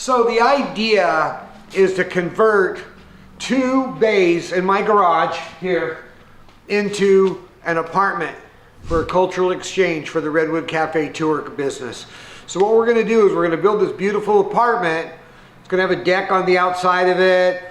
So the idea is to convert 2 bays in my garage here into an apartment for a cultural exchange for the Redwood Cafe Tour business. So what we're gonna do is we're gonna build this beautiful apartment. It's gonna have a deck on the outside of it,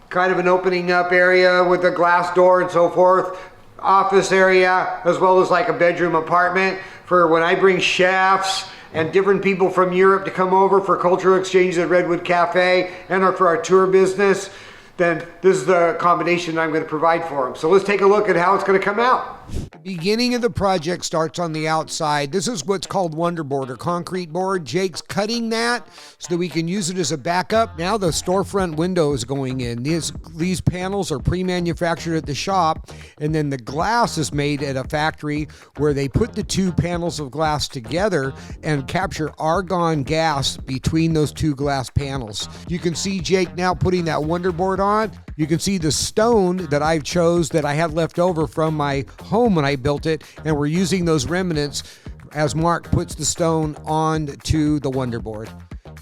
kind of an opening up area with a glass door and so forth, office area, as well as like a bedroom apartment for when I bring chefs and different people from Europe to come over for cultural exchange at Redwood Cafe and or for our tour business. Then this is the combination I'm going to provide for them. So let's take a look at how it's going to come out. The beginning of the project starts on the outside. This is what's called Wonderboard or concrete board. Jake's cutting that so that we can use it as a backup. Now the storefront window is going in. These panels are pre-manufactured at the shop, and then the glass is made at a factory where they put the 2 panels of glass together and capture argon gas between those 2 glass panels. You can see Jake now putting that Wonderboard on. You can see the stone that I chose that I had left over from my home when I built it, and we're using those remnants as Mark puts the stone on to the Wonderboard.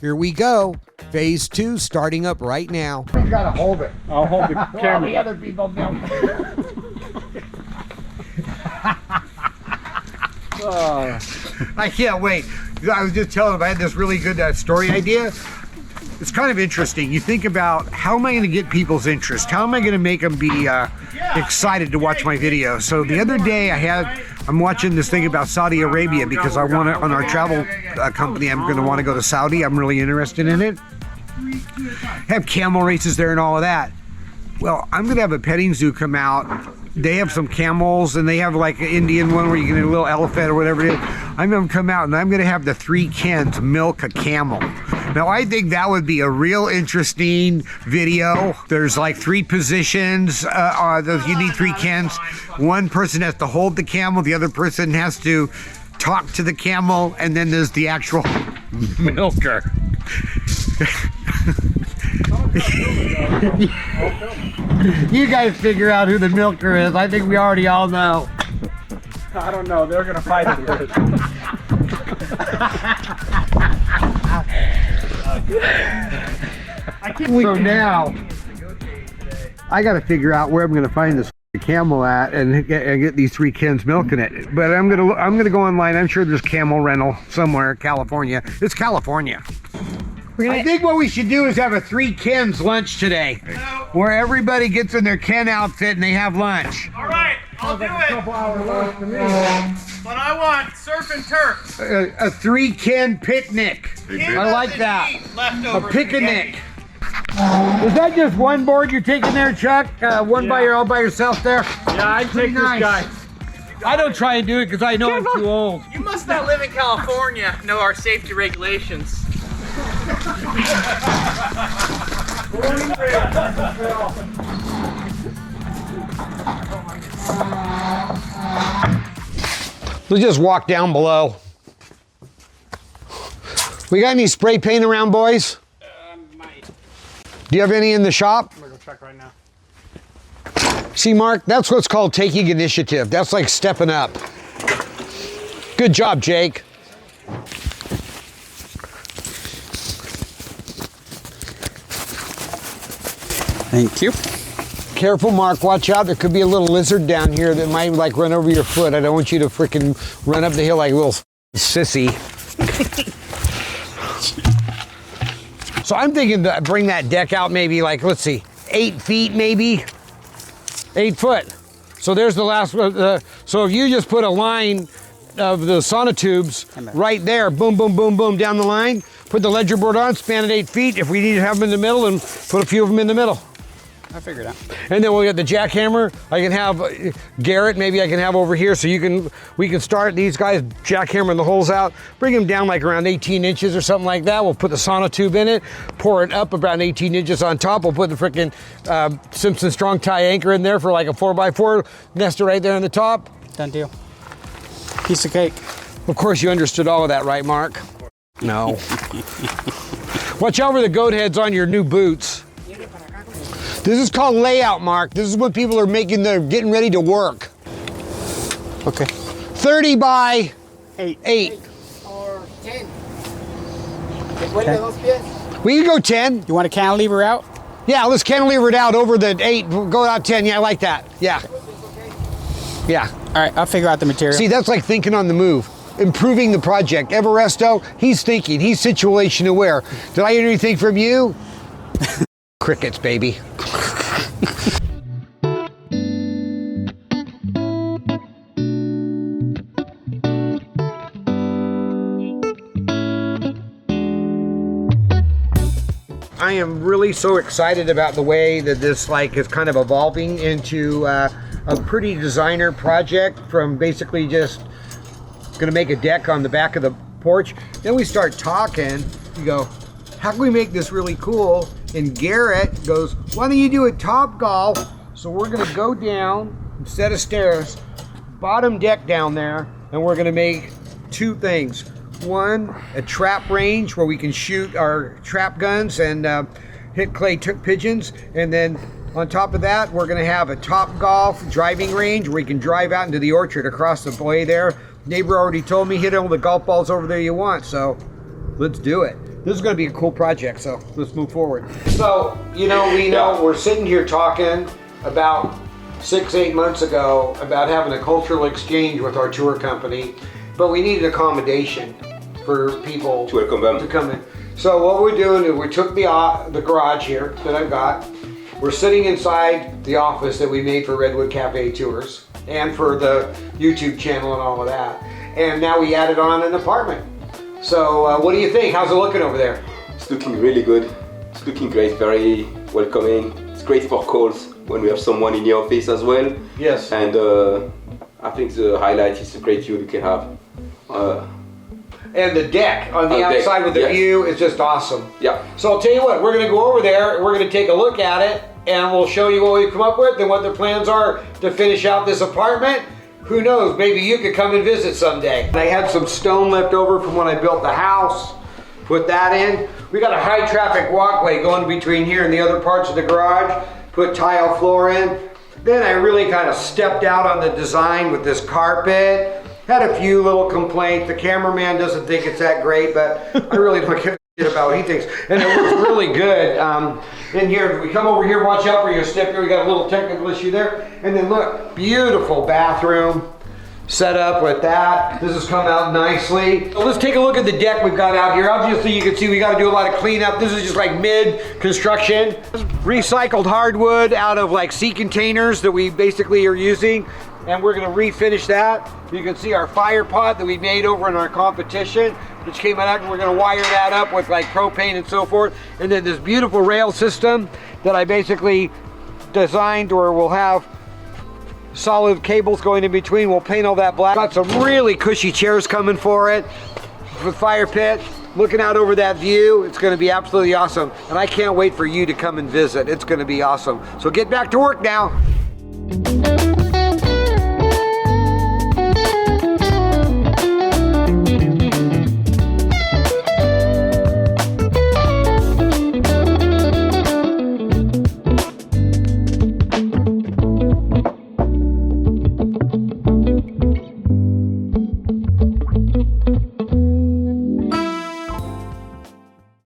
Here we go. Phase 2 starting up right now. You gotta hold it. I'll hold the camera. All the other people don't. I can't wait. I was just telling him I had this really good story idea. It's kind of interesting. You think about, how am I going to get people's interest? How am I going to make them be excited to watch my video? So the other day I'm watching this thing about Saudi Arabia because I want to, on our travel company, I'm going to want to go to Saudi. I'm really interested in it. Have camel races there and all of that. Well, I'm going to have a petting zoo come out. They have some camels and they have like an Indian one where you can get a little elephant or whatever it is. I'm going to come out and I'm going to have the 3 Kens milk a camel. Now I think that would be a real interesting video. There's like 3 positions. You need 3 Kens. One person has to hold the camel. The other person has to talk to the camel. And then there's the actual milker. You guys figure out who the milker is. I think we already all know. I don't know. They're gonna fight it. So now I got to figure out where I'm going to find this camel at and get these 3 Kens milking it. But I'm gonna go online. I'm sure there's camel rental somewhere. California. It's California. I think what we should do is have a 3 Kens lunch today, where everybody gets in their Ken outfit and they have lunch. All right, I'll do it. But I want surf and turf. A 3 Ken picnic. I like that. A picnic. Is that just one board you're taking there, Chuck? One all by yourself there? Yeah, I take this guy. I don't try and do it because I know I'm too old. You must not live in California, know our safety regulations. Let's just walk down below. We got any spray paint around, boys? Might. Do you have any in the shop? I'm gonna go check right now. See, Mark, that's what's called taking initiative. That's like stepping up. Good job, Jake. Thank you. Careful, Mark, watch out. There could be a little lizard down here that might like run over your foot. I don't want you to freaking run up the hill like a little sissy. So I'm thinking to bring that deck out maybe like, let's see, 8 feet maybe, 8 foot. So there's the last, so if you just put a line of the sonotubes right there, boom, boom, boom, boom, down the line, put the ledger board on, span it 8 feet. If we need to have them in the middle, and put a few of them in the middle. I figured out. And then we'll get the jackhammer. I can have Garrett, maybe I can have over here, so we can start these guys jackhammering the holes out, bring them down like around 18 inches or something like that. We'll put the sonotube in it, pour it up around 18 inches on top. We'll put the frickin' Simpson strong tie anchor in there for like a 4x4, nest it right there on the top. Done deal. Piece of cake. Of course you understood all of that, right, Mark? No. Watch out for the goat heads on your new boots. This is called layout, Mark. This is what people are getting ready to work. Okay. 30 by 8. Or 10. Okay. We can go 10. You want a cantilever out? Yeah, let's cantilever it out over the 8. Go out 10. Yeah, I like that. Yeah. Yeah. All right, I'll figure out the material. See, that's like thinking on the move. Improving the project. Everesto, he's thinking. He's situation aware. Did I hear anything from you? Crickets, baby. I am really so excited about the way that this is kind of evolving into a pretty designer project from basically just gonna make a deck on the back of the porch. Then we start talking, you go, how can we make this really cool? And Garrett goes, why don't you do a top golf? So we're gonna go down, instead of stairs, bottom deck down there, and we're gonna make 2 things. One, a trap range where we can shoot our trap guns and hit clay pigeons. And then on top of that, we're gonna have a top golf driving range where we can drive out into the orchard across the way there. Neighbor already told me hit all the golf balls over there you want, so let's do it. This is gonna be a cool project, so let's move forward. So, we know we're sitting here talking about 6-8 months ago about having a cultural exchange with our tour company, but we needed accommodation for people to welcome them to come in. So what we're doing is we took the garage here that I've got. We're sitting inside the office that we made for Redwood Cafe Tours and for the YouTube channel and all of that. And now we added on an apartment. So what do you think? How's it looking over there? It's looking really good. It's looking great, very welcoming. It's great for calls when we have someone in the office as well. Yes. And I think the highlight is the great view you can have. And the deck on the outside with the view is just awesome. Yeah. So I'll tell you what, we're gonna go over there and we're gonna take a look at it and we'll show you what we've come up with and what the plans are to finish out this apartment. Who knows, maybe you could come and visit someday. I had some stone left over from when I built the house, put that in. We got a high traffic walkway going between here and the other parts of the garage, put tile floor in. Then I really kind of stepped out on the design with this carpet. Had a few little complaints. The cameraman doesn't think it's that great, but I really don't give a shit about what he thinks. And it looks really good. In here, we come over here, watch out for your step here. We got a little technical issue there. And then look, beautiful bathroom set up with that. This has come out nicely. So let's take a look at the deck we've got out here. Obviously you can see we got to do a lot of cleanup. This is just like mid-construction. Recycled hardwood out of like sea containers that we basically are using. And we're gonna refinish that. You can see our fire pot that we made over in our competition, which came out, and we're gonna wire that up with like propane and so forth. And then this beautiful rail system that I basically designed where we'll have solid cables going in between. We'll paint all that black. Got some really cushy chairs coming for it with fire pit. Looking out over that view, it's gonna be absolutely awesome. And I can't wait for you to come and visit. It's gonna be awesome. So get back to work now.